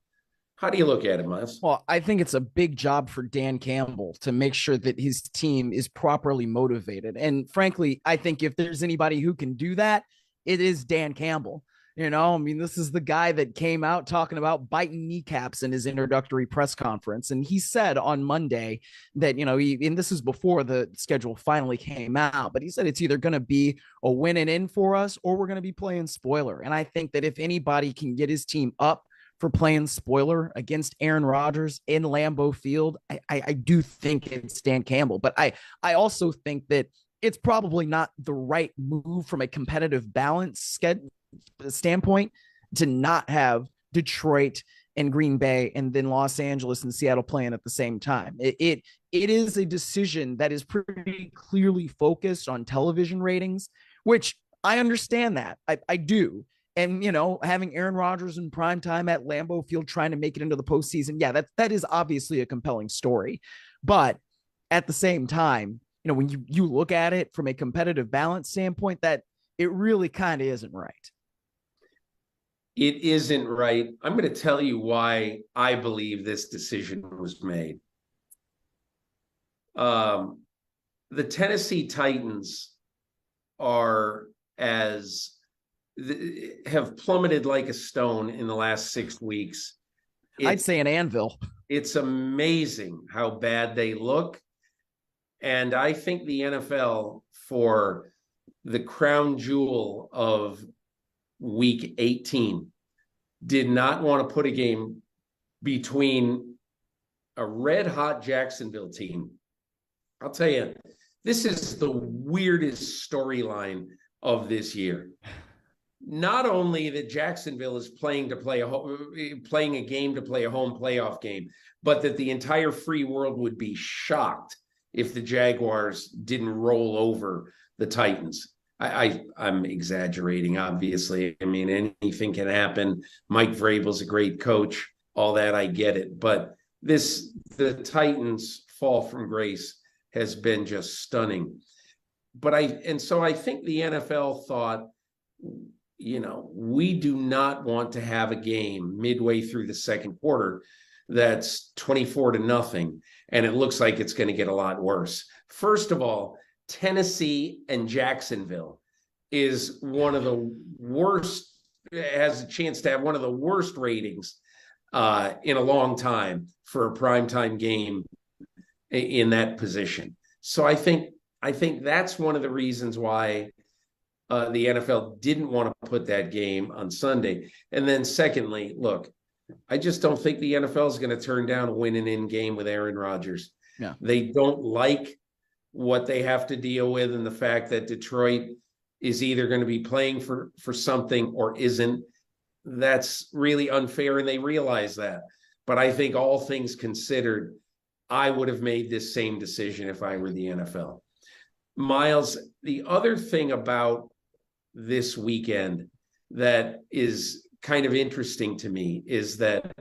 S1: How do you look at it, Myles?
S2: Well, I think it's a big job for Dan Campbell to make sure that his team is properly motivated. And frankly, I think if there's anybody who can do that, it is Dan Campbell. I mean, this is the guy that came out talking about biting kneecaps in his introductory press conference. And he said on Monday that, and this is before the schedule finally came out, but he said it's either going to be a win and in for us, or we're going to be playing spoiler. And I think that if anybody can get his team up for playing spoiler against Aaron Rodgers in Lambeau Field, I do think it's Dan Campbell. But I also think that it's probably not the right move from a competitive balance standpoint to not have Detroit and Green Bay and then Los Angeles and Seattle playing at the same time. It is a decision that is pretty clearly focused on television ratings, which I understand that. I do. And, having Aaron Rodgers in prime time at Lambeau Field trying to make it into the postseason, yeah, that is obviously a compelling story. But at the same time, when you look at it from a competitive balance standpoint, that it really kind of isn't right.
S1: It isn't right. I'm going to tell you why I believe this decision was made. The Tennessee Titans have plummeted like a stone in the last 6 weeks.
S2: I'd say an anvil.
S1: It's amazing how bad they look. And I think the NFL, for the crown jewel of week 18, did not want to put a game between a red hot Jacksonville team. I'll tell you, this is the weirdest storyline of this year. Not only that Jacksonville is playing a game to play a home playoff game, but that the entire free world would be shocked if the Jaguars didn't roll over the Titans. I'm exaggerating, obviously. I mean, anything can happen. Mike Vrabel's a great coach. All that, I get it. But the Titans' fall from grace has been just stunning. So I think the NFL thought, we do not want to have a game midway through the second quarter that's 24-0, and it looks like it's going to get a lot worse. First of all, Tennessee and Jacksonville is one of the worst, has a chance to have one of the worst ratings in a long time for a primetime game in that position. So I think that's one of the reasons why the NFL didn't want to put that game on Sunday. And then secondly, look, I just don't think the NFL is going to turn down a winning game with Aaron Rodgers.
S2: Yeah.
S1: They don't like what they have to deal with, and the fact that Detroit is either going to be playing for something or isn't. That's really unfair, and they realize that. But I think all things considered, I would have made this same decision if I were the NFL. Myles, the other thing about this weekend that is kind of interesting to me is that,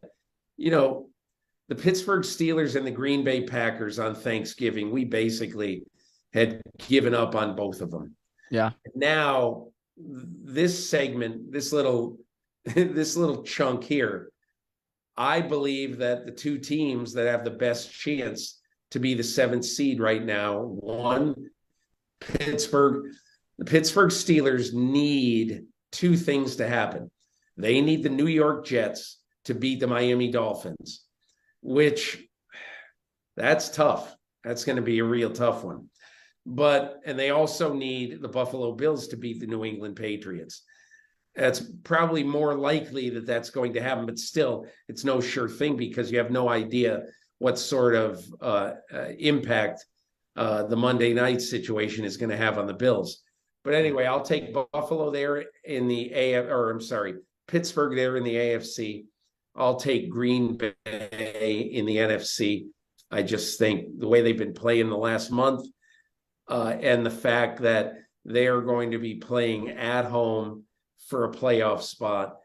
S1: the Pittsburgh Steelers and the Green Bay Packers on Thanksgiving, we basically had given up on both of them.
S2: Yeah.
S1: Now, this segment, this little chunk here, I believe that the two teams that have the best chance to be the 7th seed right now, the Pittsburgh Steelers need two things to happen. They need the New York Jets to beat the Miami Dolphins, which that's tough. That's going to be a real tough one. And they also need the Buffalo Bills to beat the New England Patriots. That's probably more likely that that's going to happen, but still, it's no sure thing because you have no idea what sort of impact the Monday night situation is going to have on the Bills. But anyway, I'll take Buffalo there in the Pittsburgh there in the AFC. I'll take Green Bay in the NFC. I just think the way they've been playing the last month and the fact that they are going to be playing at home for a playoff spot,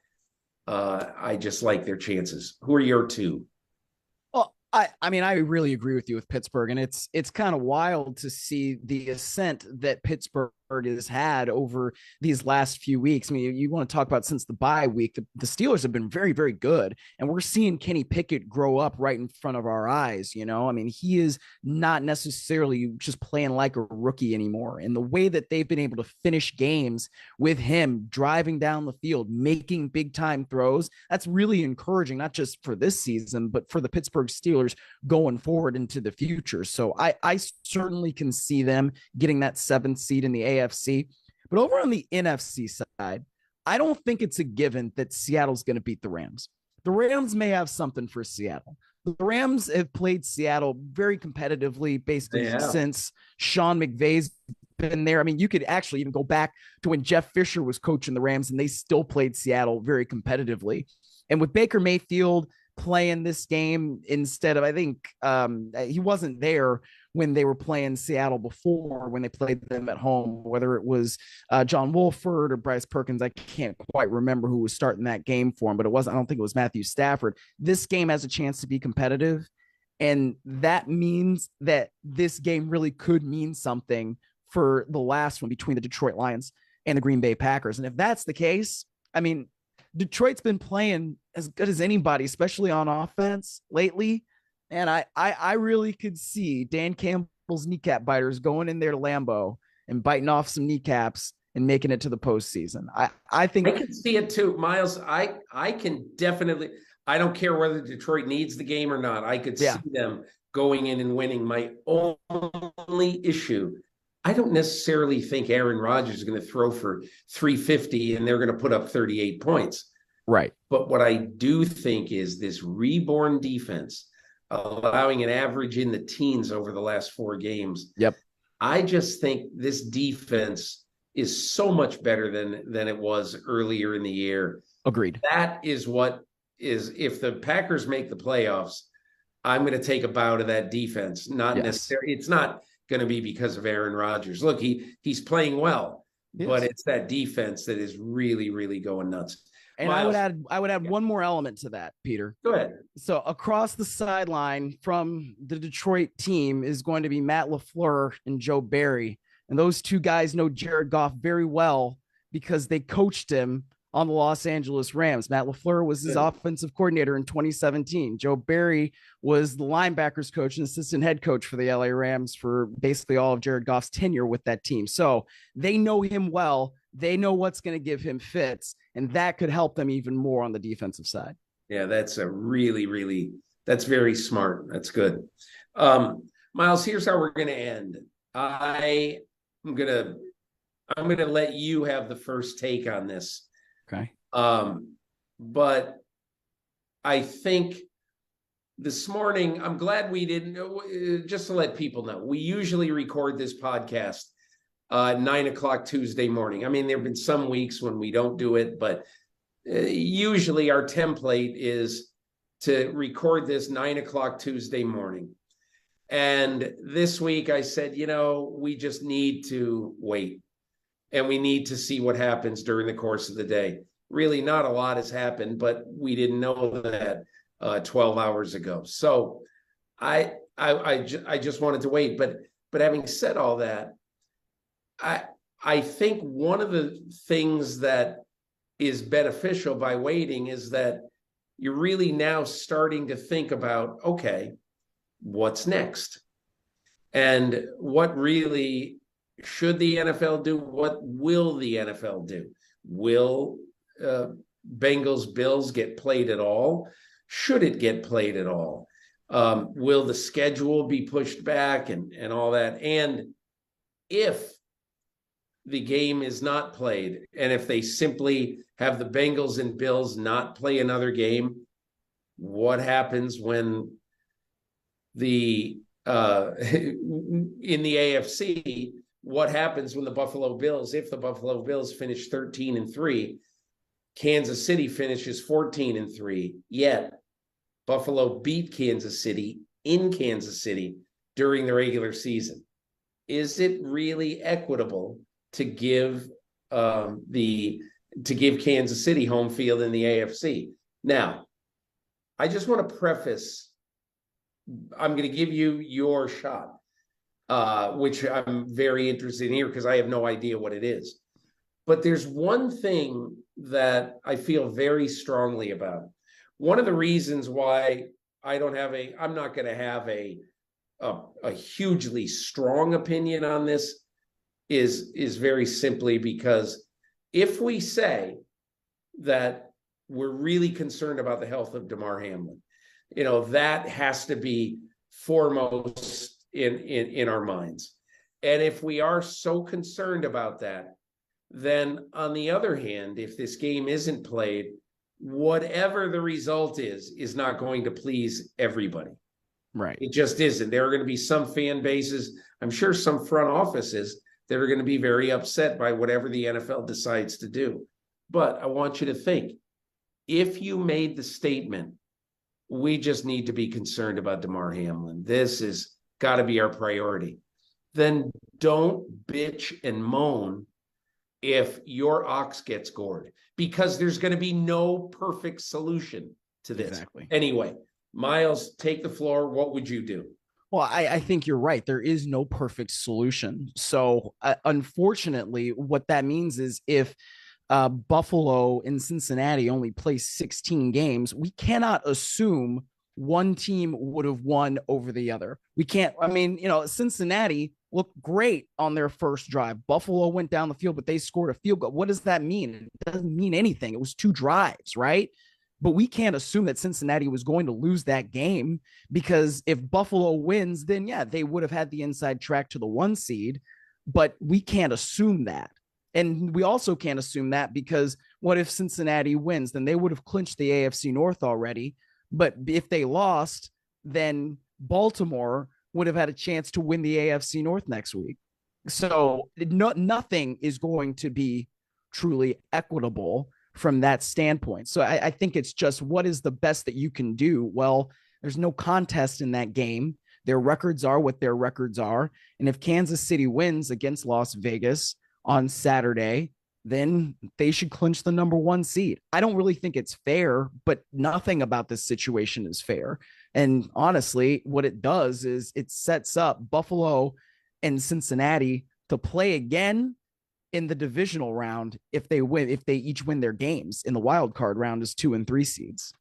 S1: I just like their chances. Who are your two?
S2: Well, I mean, I really agree with you with Pittsburgh, and it's kind of wild to see the ascent that Pittsburgh has had over these last few weeks. I mean, you want to talk about since the bye week, the Steelers have been very, very good, and we're seeing Kenny Pickett grow up right in front of our eyes. I mean, he is not necessarily just playing like a rookie anymore, and the way that they've been able to finish games with him driving down the field, making big time throws, that's really encouraging, not just for this season, but for the Pittsburgh Steelers going forward into the future. So I certainly can see them getting that 7th seed in the AFC. But over on the NFC side, I don't think it's a given that Seattle's going to beat the Rams. The Rams may have something for Seattle. The Rams have played Seattle very competitively basically since Sean McVay's been there. I mean, you could actually even go back to when Jeff Fisher was coaching the Rams, and they still played Seattle very competitively. And with Baker Mayfield playing this game instead of, I think he wasn't there when they were playing Seattle before, when they played them at home, whether it was John Wolford or Bryce Perkins. I can't quite remember who was starting that game for him, but I don't think it was Matthew Stafford. This game has a chance to be competitive, and that means that this game really could mean something for the last one between the Detroit Lions and the Green Bay Packers. And if that's the case, I mean, Detroit's been playing as good as anybody, especially on offense lately. And I really could see Dan Campbell's kneecap biters going in there to Lambeau and biting off some kneecaps and making it to the postseason. I think
S1: I can see it too, Myles. I can definitely. I don't care whether Detroit needs the game or not. I could see them going in and winning. My only issue, I don't necessarily think Aaron Rodgers is going to throw for 350 and they're going to put up 38 points.
S2: Right.
S1: But what I do think is this reborn defense allowing an average in the teens over the last 4 games.
S2: Yep.
S1: I just think this defense is so much better than it was earlier in the year.
S2: Agreed.
S1: That is what is, if the Packers make the playoffs, I'm going to take a bow to that defense. Not necessarily, it's not going to be because of Aaron Rodgers. Look, he's playing well, but it's that defense that is really, really going nuts.
S2: And Myles, I would add one more element to that, Peter.
S1: Go ahead.
S2: So across the sideline from the Detroit team is going to be Matt LaFleur and Joe Barry. And those two guys know Jared Goff very well because they coached him on the Los Angeles Rams. Matt LaFleur was his offensive coordinator in 2017. Joe Barry was the linebackers coach and assistant head coach for the LA Rams for basically all of Jared Goff's tenure with that team. So they know him well. They know what's going to give him fits, and that could help them even more on the defensive side.
S1: Yeah, that's a really, that's very smart. That's good. Myles, here's how we're going to end. I'm going to let you have the first take on this.
S2: Okay.
S1: But I think this morning, I'm glad we didn't, just to let people know, we usually record this podcast 9:00 Tuesday morning. I mean, there have been some weeks when we don't do it, but usually our template is to record this 9:00 Tuesday morning. And this week I said, we just need to wait. And we need to see what happens during the course of the day. Really, not a lot has happened, but we didn't know that 12 hours ago. So I just wanted to wait. But having said all that, I think one of the things that is beneficial by waiting is that you're really now starting to think about, okay, what's next? And what really should the NFL do? What will the NFL do? Will Bengals Bills get played at all? Should it get played at all? Will the schedule be pushed back and all that? And if the game is not played, and if they simply have the Bengals and Bills not play another game, what happens when in the AFC, what happens when the Buffalo Bills, if the Buffalo Bills finish 13-3, Kansas City finishes 14-3, yet Buffalo beat Kansas City in Kansas City during the regular season? Is it really equitable to give Kansas City home field in the AFC? Now, I just want to preface, I'm going to give you your shot, which I'm very interested in here because I have no idea what it is. But there's one thing that I feel very strongly about. One of the reasons why I'm not going to have a hugely strong opinion on this is very simply because if we say that we're really concerned about the health of Damar Hamlin, that has to be foremost in our minds. And if we are so concerned about that, then on the other hand, if this game isn't played, whatever the result is not going to please everybody.
S2: Right.
S1: It just isn't. There are going to be some fan bases, I'm sure some front offices, that are going to be very upset by whatever the NFL decides to do. But I want you to think, if you made the statement, we just need to be concerned about Damar Hamlin, this has got to be our priority, then don't bitch and moan if your ox gets gored, because there's going to be no perfect solution to this.
S2: Exactly.
S1: Anyway, Myles, take the floor. What would you do?
S2: Well, I think you're right. There is no perfect solution. So unfortunately, what that means is if Buffalo and Cincinnati only play 16 games, we cannot assume one team would have won over the other. We can't. I mean, Cincinnati looked great on their first drive. Buffalo went down the field, but they scored a field goal. What does that mean? It doesn't mean anything. It was 2 drives, right? But we can't assume that Cincinnati was going to lose that game, because if Buffalo wins, then yeah, they would have had the inside track to the 1 seed, but we can't assume that. And we also can't assume that because what if Cincinnati wins? Then they would have clinched the AFC North already. But if they lost, then Baltimore would have had a chance to win the AFC North next week. So nothing is going to be truly equitable from that standpoint. So I think it's just, what is the best that you can do? Well, there's no contest in that game. Their records are what their records are. And if Kansas City wins against Las Vegas on Saturday, then they should clinch the number 1 seed. I don't really think it's fair, but nothing about this situation is fair. And honestly, what it does is it sets up Buffalo and Cincinnati to play again in the divisional round if they each win their games in the wild card round as 2 and 3 seeds.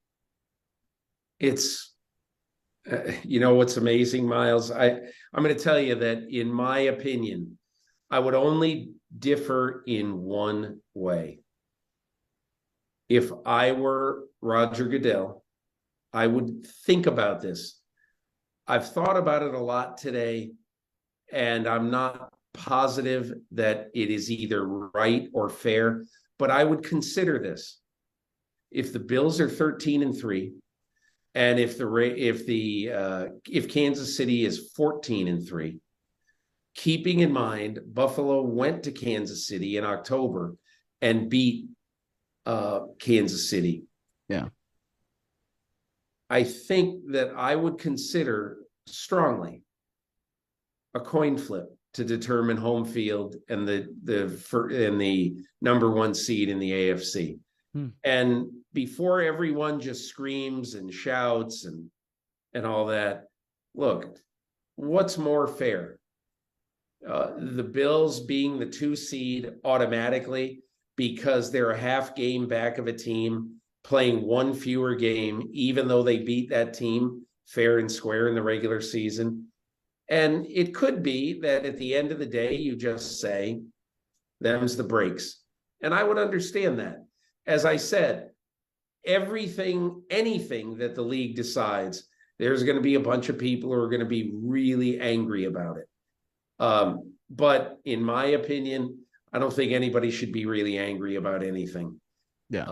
S1: It's, what's amazing, Miles? I'm going to tell you that in my opinion, I would only differ in one way. If I were Roger Goodell, I would think about this. I've thought about it a lot today, and I'm not positive that it is either right or fair, but I would consider this. If the Bills are 13-3, and if Kansas City is 14-3, keeping in mind Buffalo went to Kansas City in October and beat Kansas City.
S2: Yeah.
S1: I think that I would consider strongly a coin flip to determine home field and the number 1 seed in the AFC. And before everyone just screams and shouts and all that, look, what's more fair? The Bills being the 2 seed automatically because they're a half game back of a team playing 1 fewer game, even though they beat that team fair and square in the regular season. And it could be that at the end of the day, you just say, them's the breaks. And I would understand that. As I said, anything that the league decides, there's going to be a bunch of people who are going to be really angry about it. But in my opinion, I don't think anybody should be really angry about anything.
S2: Yeah.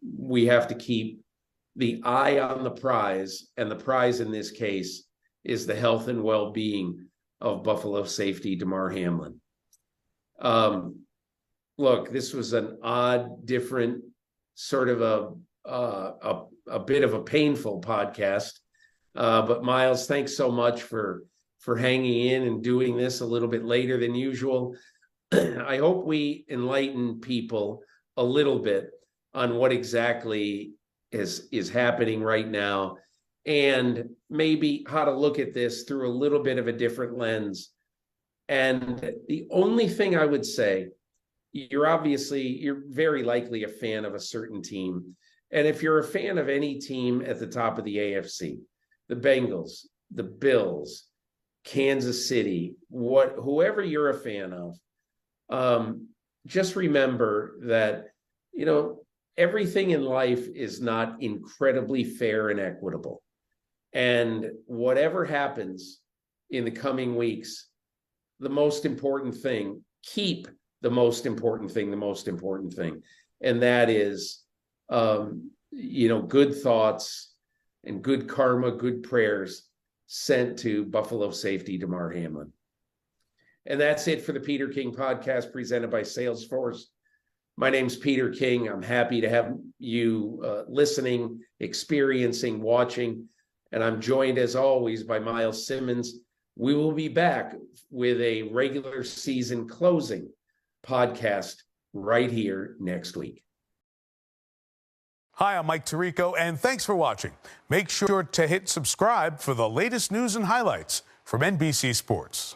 S1: We have to keep the eye on the prize, and the prize in this case is the health and well-being of Buffalo safety Damar Hamlin. Look, this was an odd, different, sort of a bit of a painful podcast. But Miles, thanks so much for hanging in and doing this a little bit later than usual. I hope we enlighten people a little bit on what exactly is happening right now, and maybe how to look at this through a little bit of a different lens. And the only thing I would say, you're very likely a fan of a certain team. And if you're a fan of any team at the top of the AFC, the Bengals, the Bills, Kansas City, whoever you're a fan of, just remember that, everything in life is not incredibly fair and equitable. And whatever happens in the coming weeks, the most important thing, keep the most important thing. And that is, good thoughts and good karma, good prayers sent to Buffalo safety Damar Hamlin. And that's it for the Peter King podcast presented by Salesforce. My name's Peter King. I'm happy to have you listening, experiencing, watching. And I'm joined, as always, by Myles Simmons. We will be back with a regular season closing podcast right here next week.
S4: Hi, I'm Mike Tirico, and thanks for watching. Make sure to hit subscribe for the latest news and highlights from NBC Sports.